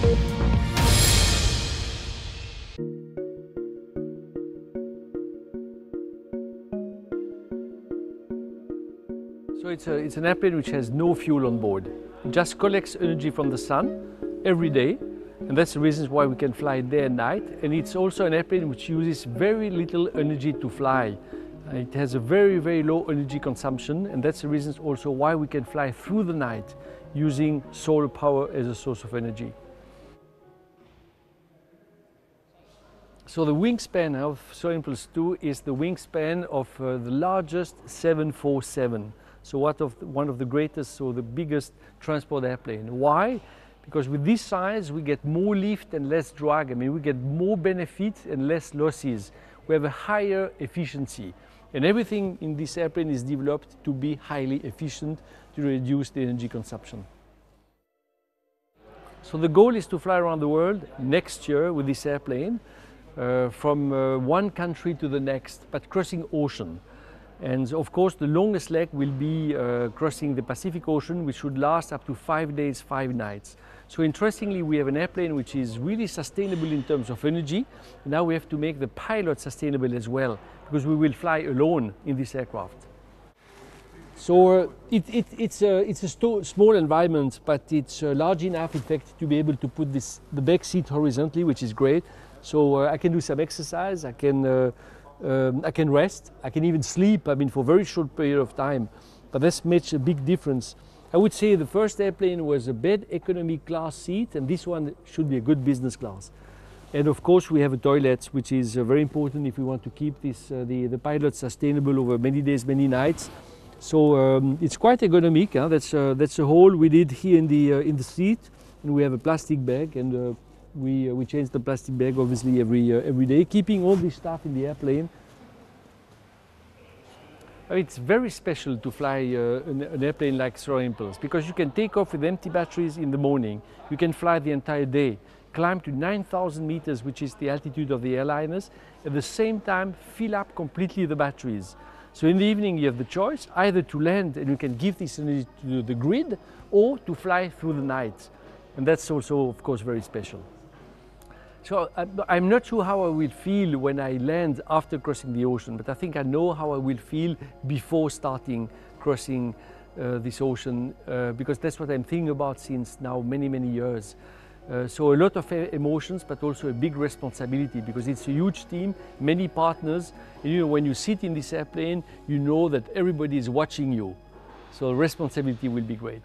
So it's an airplane which has no fuel on board. It just collects energy from the sun every day, and that's the reason why we can fly day and night. And it's also an airplane which uses very little energy to fly. It has a very, very low energy consumption, and that's the reason also why we can fly through the night using solar power as a source of energy. So the wingspan of Solar Impulse 2 is the wingspan of the largest 747. So one of the greatest or the biggest transport airplane. Why? Because with this size we get more lift and less drag. I mean, we get more benefit and less losses. We have a higher efficiency. And everything in this airplane is developed to be highly efficient to reduce the energy consumption. So the goal is to fly around the world next year with this airplane from one country to the next, but crossing ocean. And of course the longest leg will be crossing the Pacific Ocean, which should last up to 5 days, 5 nights. So interestingly, we have an airplane which is really sustainable in terms of energy. Now we have to make the pilot sustainable as well, because we will fly alone in this aircraft. So it's a small environment, but it's large enough, in fact, to be able to put the back seat horizontally, which is great. So I can do some exercise, I can rest, I can even sleep, I mean, for a very short period of time. But that's makes a big difference. I would say the first airplane was a bad economy class seat, and this one should be a good business class. And of course we have a toilet, which is very important if we want to keep the pilot sustainable over many days, many nights. So it's quite ergonomic. Huh? That's a hole we did here in the seat, and we have a plastic bag, and we change the plastic bag obviously every day, keeping all this stuff in the airplane. It's very special to fly an airplane like Solar Impulse, because you can take off with empty batteries in the morning, you can fly the entire day, climb to 9,000 meters, which is the altitude of the airliners, at the same time fill up completely the batteries. So in the evening you have the choice either to land and you can give this energy to the grid, or to fly through the night. And that's also, of course, very special. So I'm not sure how I will feel when I land after crossing the ocean, but I think I know how I will feel before starting crossing this ocean, because that's what I'm thinking about since now many, many years. So a lot of emotions, but also a big responsibility, because it's a huge team, many partners. And, you know, when you sit in this airplane, you know that everybody is watching you. So responsibility will be great.